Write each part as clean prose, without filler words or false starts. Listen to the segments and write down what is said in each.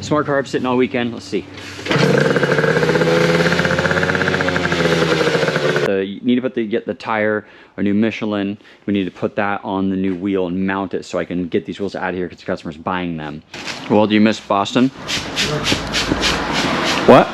smart carb sitting all weekend. Let's see. You need to get the tire, a new Michelin. We need to put that on the new wheel and mount it so I can get these wheels out of here because the customer's buying them. Well, do you miss Boston? What?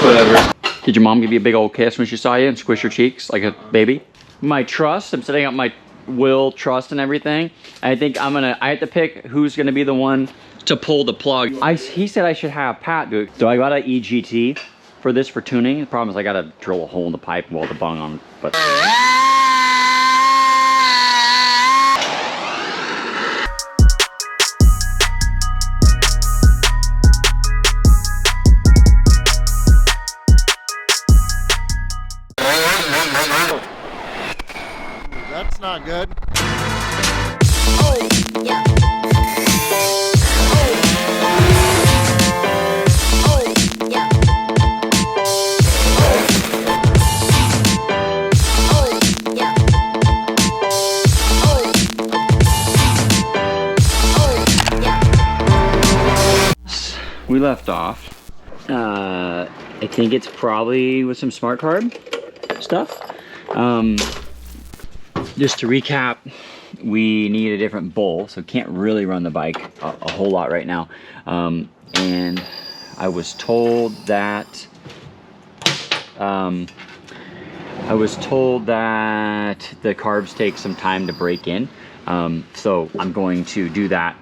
Whatever. Did your mom give you a big old kiss when she saw you and squish your cheeks like a baby? My trust, I'm setting up my will, trust, and everything. I think I have to pick who's gonna be the one to pull the plug. He said I should have Pat do it. So I got an EGT for this for tuning. The problem is I gotta drill a hole in the pipe and weld the bung on, but. That's not good. Oh, yeah. We left off. I think it's probably with some smart carb stuff. Just to recap, we need a different bowl, so can't really run the bike a whole lot right now. And I was told that the carbs take some time to break in. So I'm going to do that.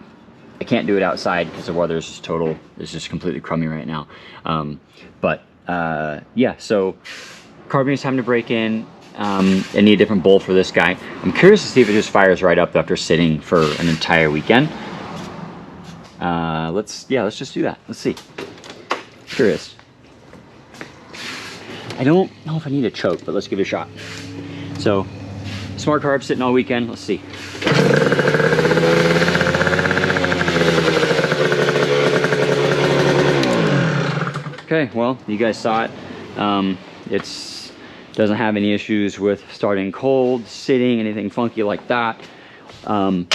I can't do it outside because the weather is just completely crummy right now. Yeah, so carb needs time to break in. I need a different bowl for this guy. I'm curious to see if it just fires right up after sitting for an entire weekend. Let's just do that. Let's see. Curious. I don't know if I need a choke, but let's give it a shot. So, smart carb sitting all weekend. Let's see. Okay, well, you guys saw it. It's doesn't have any issues with starting cold, sitting, anything funky like that. So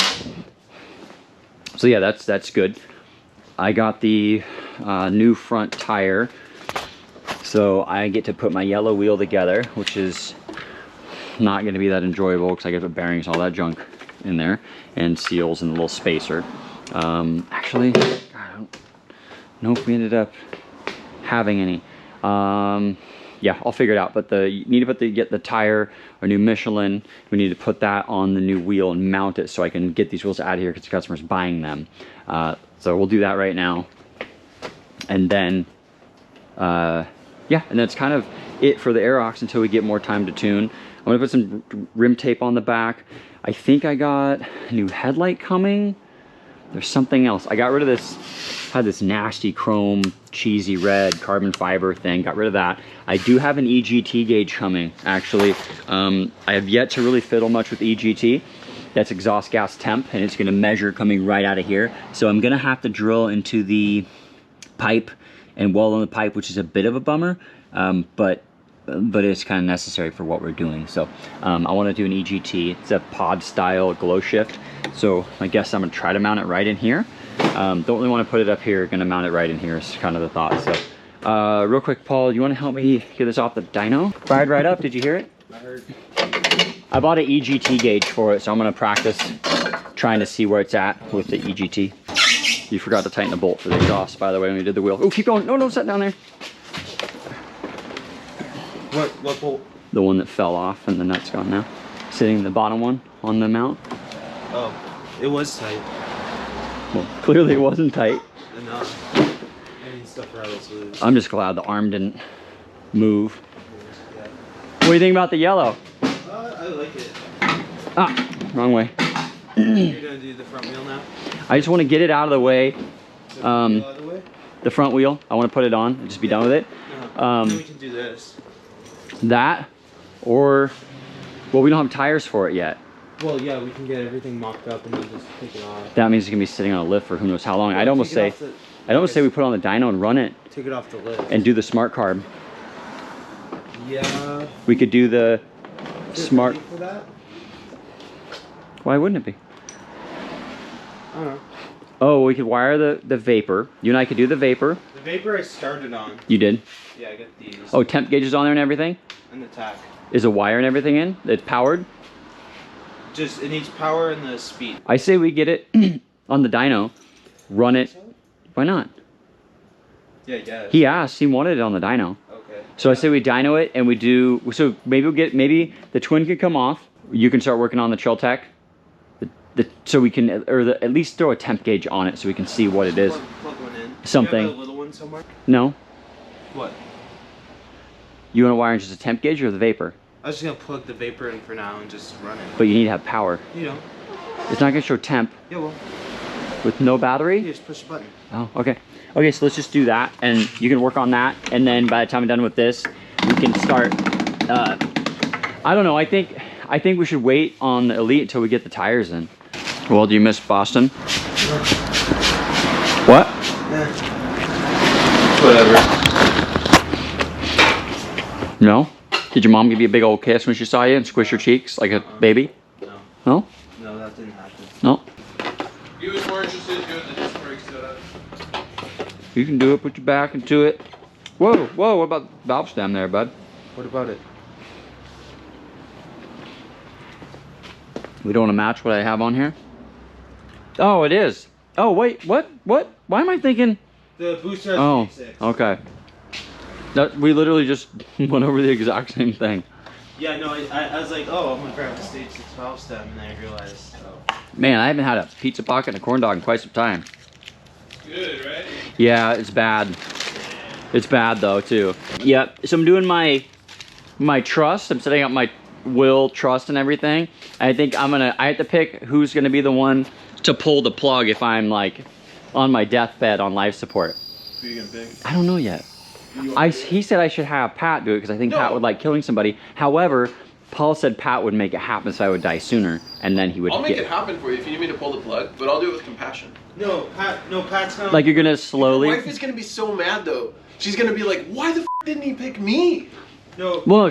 yeah, that's good. I got the new front tire, so I get to put my yellow wheel together, which is not going to be that enjoyable because I get the bearings, all that junk in there, and seals and a little spacer. Actually, God, I don't know if we ended up having any. Yeah, I'll figure it out. But you need to get the tire, a new Michelin. We need to put that on the new wheel and mount it so I can get these wheels out of here because the customer's buying them. So we'll do that right now. And then, yeah, and that's kind of it for the Aerox until we get more time to tune. I'm gonna put some rim tape on the back. I think I got a new headlight coming. There's something else. I got rid of this, had this nasty chrome, cheesy red carbon fiber thing. Got rid of that. I do have an EGT gauge coming, actually. I have yet to really fiddle much with EGT. That's exhaust gas temp, and it's gonna measure coming right out of here. So I'm gonna have to drill into the pipe and weld on the pipe, which is a bit of a bummer, but it's kind of necessary for what we're doing. So I want to do an EGT. It's a pod style glow shift. So I guess I'm gonna try to mount it right in here. Don't really want to put it up here. Gonna mount it right in here is kind of the thought. So real quick, Paul, you want to help me get this off the dyno? Fired right up. Did you hear it? I heard. I bought an EGT gauge for it, so I'm gonna practice trying to see where it's at with the EGT. You forgot to tighten the bolt for the exhaust, by the way, when we did the wheel. Oh, keep going. No, no, set down there. What bolt? The one that fell off and the nut's gone now. Sitting the bottom one on the mount. Oh, it was tight. Well, clearly it wasn't tight. Enough. Any stuff rattles loose. I'm just glad the arm didn't move. Yeah. What do you think about the yellow? I like it. Ah, wrong way. You're gonna do the front wheel now? I just want to get it out of the way. Out of the way? The front wheel. I want to put it on and just be done with it. Then we can do this. That, or, well, we don't have tires for it yet. Well, yeah, we can get everything mocked up and then just take it off. That means it's gonna be sitting on a lift for who knows how long. Well, I'd almost say we put it on the dyno and run it. Take it off the lift. And do the smart carb. Yeah. We could do the smart. For that? Why wouldn't it be? I don't know. Oh, we could wire the vapor. You and I could do the vapor. The vapor I started on. You did? Yeah, I got these. Oh, temp gauges on there and everything? And the tack. Is a wire and everything in? It's powered? Just, it needs power and the speed. I say we get it on the dyno, run it. Why not? Yeah, yeah. He asked, he wanted it on the dyno. Okay. So I say we dyno it and we do, so maybe the twin could come off. You can start working on the Trail Tech. So we can, at least throw a temp gauge on it so we can see what it is. Plug one in. Something. Do you have a little one somewhere? No? What? You want to wire in just a temp gauge or the vapor? I was just gonna plug the vapor in for now and just run it. But you need to have power. You know. It's not going to show temp Yeah, well. with no battery? You just push the button. Oh, okay. Okay, so let's just do that, and you can work on that, and then by the time I'm done with this, we can start, I don't know, I think we should wait on the Elite until we get the tires in. Well, do you miss Boston? What? Whatever. No? Did your mom give you a big old kiss when she saw you and squish your cheeks like a baby? No. No? No, that didn't happen. No? He was more interested in doing the disc brakes setup. You can do it, put your back into it. Whoa, whoa, what about valve stem there, bud? What about it? We don't want to match what I have on here? Oh, it is. Oh, wait, what? What? Why am I thinking? The booster has Oh, stage 6. okay. We literally just went over the exact same thing. Yeah, no, I was like, oh, I'm gonna grab the stage 6 valve stem, and then I realized, oh. Man, I haven't had a pizza pocket and a corn dog in quite some time. Good, right? Yeah, it's bad. It's bad though too. Yep. So I'm doing my truss. I'm setting up my wheel truss and everything. I think I have to pick who's gonna be the one to pull the plug if I'm like on my deathbed on life support. Who are you gonna pick? I don't know yet. He said I should have Pat do it because I think Pat would like killing somebody. However, Paul said Pat would make it happen so I would die sooner, and then he would. I'll make it happen for you if you need me to pull the plug, but I'll do it with compassion. No, Pat's gonna... Like you're gonna slowly. My wife is gonna be so mad though. She's gonna be like, "Why the f didn't he pick me?" No, Well, no,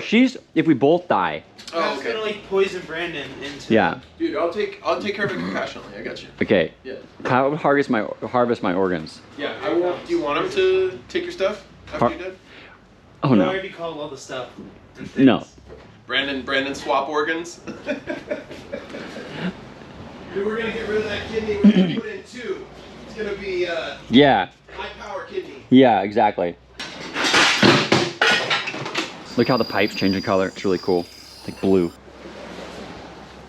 if we both die. Oh, Pat's okay. gonna like poison Brandon into... Yeah. Dude, I'll take care of it compassionately. I got you. Okay. Yeah. Pat would harvest my organs. Yeah. I won't. Do you want him to take your stuff after you're dead? Oh I no. already called all the stuff. And things. No. Brandon swap organs. Dude, we're gonna get rid of that kidney. We're gonna put in 2. It's gonna be Yeah. high power kidney. Yeah. Exactly. Look how the pipes change in color. It's really cool. It's like blue.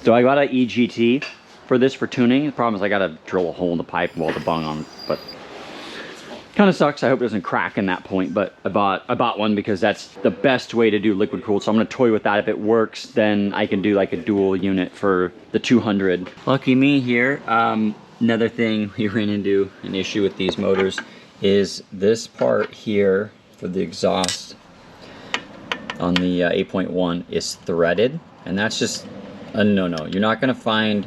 So I got an EGT for this for tuning. The problem is I gotta drill a hole in the pipe and weld the bung on, but kind of sucks. I hope it doesn't crack in that point, but I bought one because that's the best way to do liquid cooled. So I'm gonna toy with that. If it works, then I can do like a dual unit for the 200. Lucky me here. Another thing we ran into an issue with these motors is this part here for the exhaust on the 8.1 is threaded, and that's just a no-no. You're not gonna find,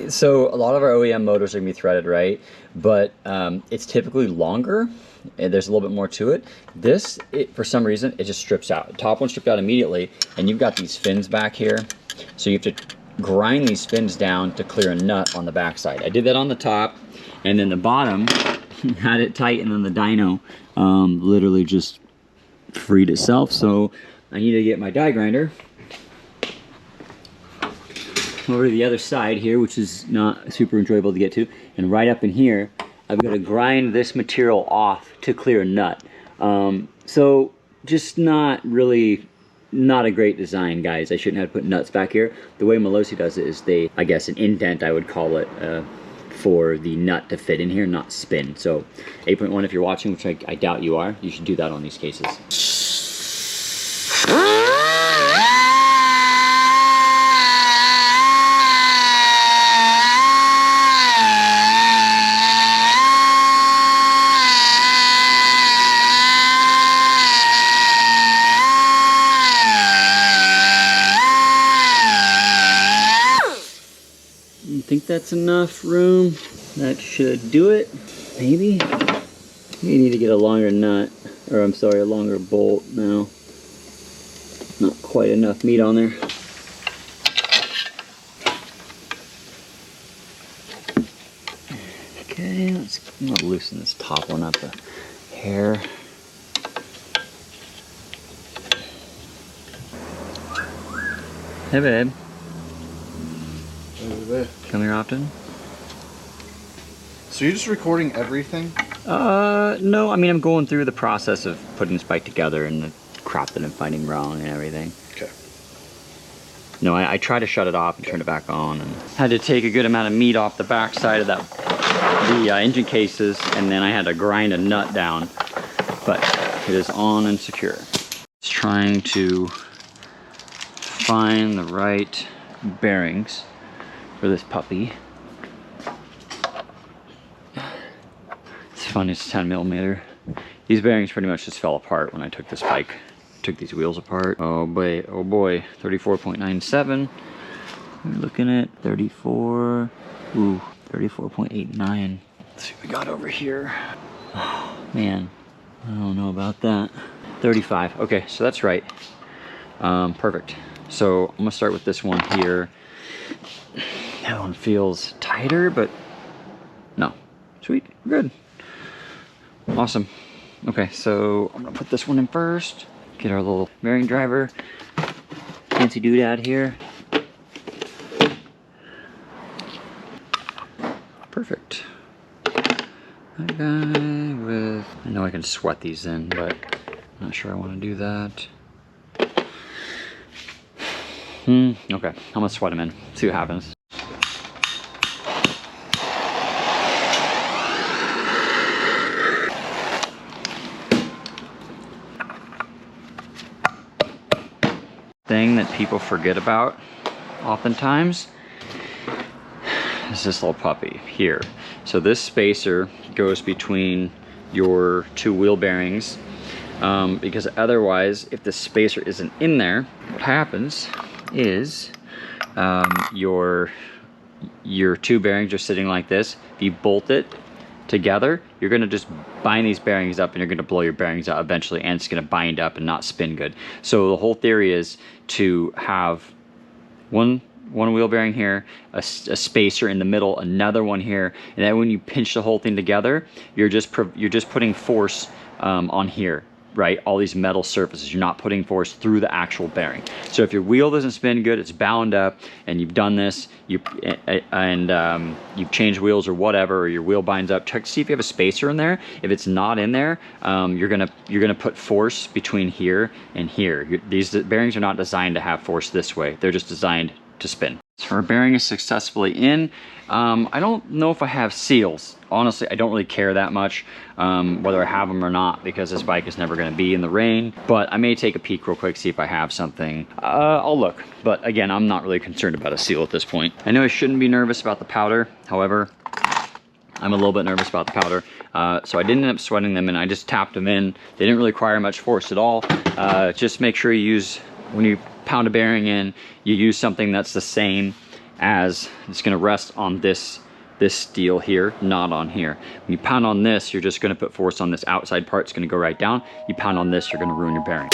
so a lot of our OEM motors are gonna be threaded, right? But it's typically longer, and there's a little bit more to it. This, for some reason, it just strips out. The top one stripped out immediately, and you've got these fins back here, so you have to grind these fins down to clear a nut on the backside. I did that on the top, and then the bottom had it tight, and then the dyno literally just freed itself. So I need to get my die grinder over to the other side here, which is not super enjoyable to get to, and right up in here I've got to grind this material off to clear a nut. So just not a great design, guys. I shouldn't have to put nuts back here. The way Melosi does it is I guess an indent, I would call it, for the nut to fit in here, not spin. So 8.1, if you're watching, which I doubt you are, you should do that on these cases. Think that's enough room? That should do it. Maybe. You need to get a longer nut, or I'm sorry, a longer bolt now. Not quite enough meat on there. Okay, I'm gonna loosen this top one up a hair. Hey babe. Come here often? So you're just recording everything? No, I mean I'm going through the process of putting this bike together and the crap that I'm finding wrong and everything. Okay. No, I try to shut it off and turn it back on, and had to take a good amount of meat off the back side of the engine cases, and then I had to grind a nut down, but it is on and secure. It's trying to find the right bearings for this puppy. It's fun, it's 10mm. These bearings pretty much just fell apart when I took this bike. Took these wheels apart. Oh boy, 34.97. We're looking at 34, ooh, 34.89. Let's see what we got over here. Oh man, I don't know about that. 35, okay, so that's right. Perfect. So I'm gonna start with this one here. That one feels tighter, but no, sweet, good. Awesome. Okay, so I'm gonna put this one in first. Get our little bearing driver. Fancy doodad here. Perfect. That guy with... I know I can sweat these in, but I'm not sure I want to do that. Okay, I'm gonna sweat them in. See what happens. Thing that people forget about oftentimes is this little puppy here. So this spacer goes between your two wheel bearings, because otherwise, if the spacer isn't in there, what happens is your two bearings are sitting like this. If you bolt it together, you're going to just bind these bearings up and you're going to blow your bearings out eventually, and it's going to bind up and not spin good. So the whole theory is to have one wheel bearing here, a spacer in the middle, another one here, and then when you pinch the whole thing together, you're just putting force on here, right? All these metal surfaces. You're not putting force through the actual bearing. So if your wheel doesn't spin good, it's bound up, and you've done this, you've changed wheels or whatever, or your wheel binds up, check to see if you have a spacer in there. If it's not in there, you're gonna put force between here and here. These bearings are not designed to have force this way. They're just designed to spin. So our bearing is successfully in. I don't know if I have seals. Honestly, I don't really care that much whether I have them or not, because this bike is never going to be in the rain. But I may take a peek real quick, see if I have something. I'll look. But again, I'm not really concerned about a seal at this point. I know I shouldn't be nervous about the powder. However, I'm a little bit nervous about the powder. So I didn't end up sweating them, and I just tapped them in. They didn't really require much force at all. Just make sure you use, when you pound a bearing in, you use something that's the same as, it's going to rest on this steel here, not on here. When you pound on this, you're just going to put force on this outside part. It's going to go right down. You pound on this, you're going to ruin your bearing.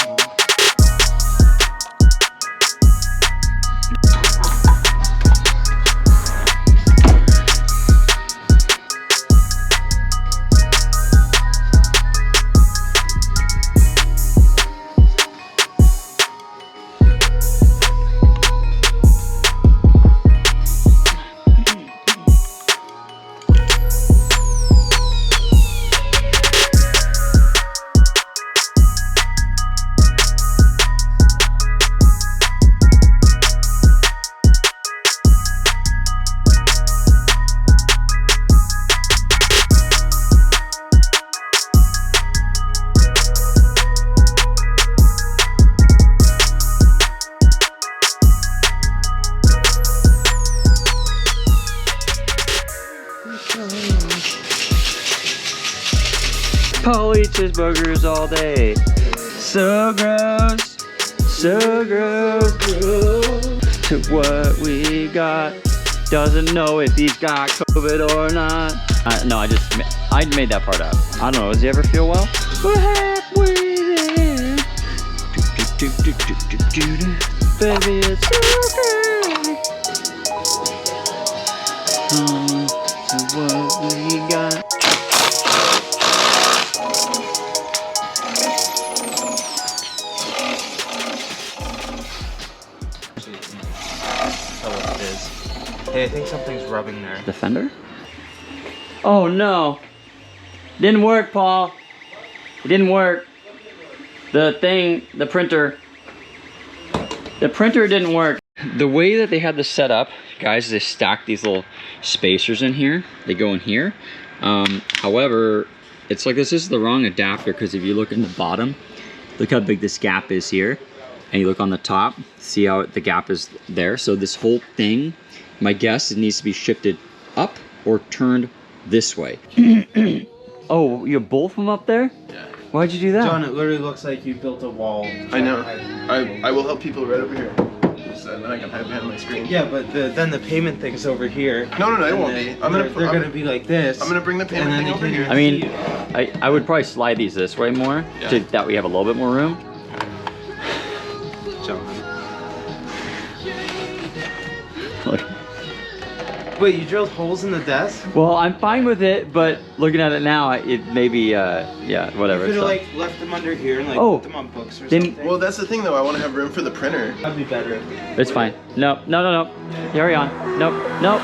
Paul eats his boogers all day. So gross, so gross. To what we got. Doesn't know if he's got COVID or not. No, I made that part up. I don't know, does he ever feel well? We're halfway there. Baby, it's okay. What we got? Tell what it is. Hey, I think something's rubbing there. The fender? Oh no. Didn't work, Paul. It didn't work. The printer didn't work. The way that they had this set up, guys, they stack these little spacers in here. They go in here. However, it's like this is the wrong adapter, because if you look in the bottom, look how big this gap is here. And you look on the top, see how the gap is there. So this whole thing, my guess, it needs to be shifted up or turned this way. Oh, you have both of them up there? Yeah. Why'd you do that? John, it literally looks like you built a wall. I know. I will help people right over here. So then I can hide behind my screen. Yeah, but then the payment thing's over here. No, it and won't then be. They're gonna be like this. I'm gonna bring the payment and then thing over they here. can I mean, see you. I would probably slide these this way more, Yeah. so that we have a little bit more room. John. Look. Wait, you drilled holes in the desk? Well, I'm fine with it, but looking at it now, it may be, yeah, whatever. You could have so. like left them under here and like Oh, put them on books or then- something. Well, that's the thing though. I want to have room for the printer. That'd be better. It's fine. No. Carry on. Nope.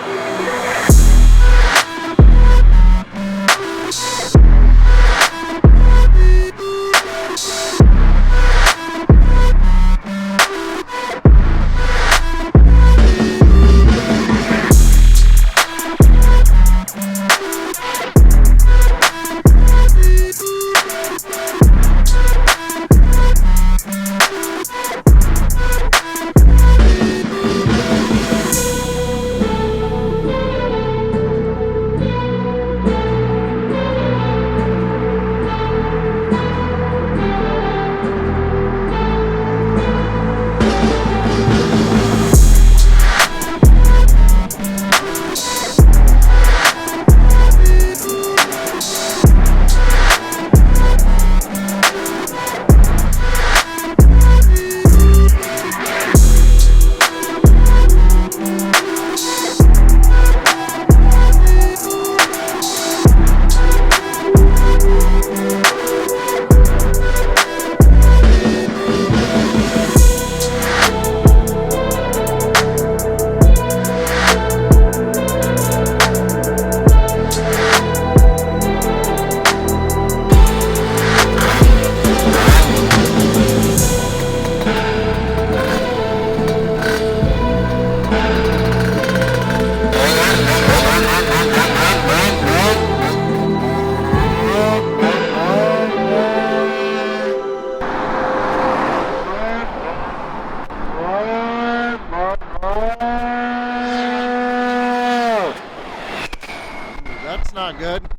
That's not good.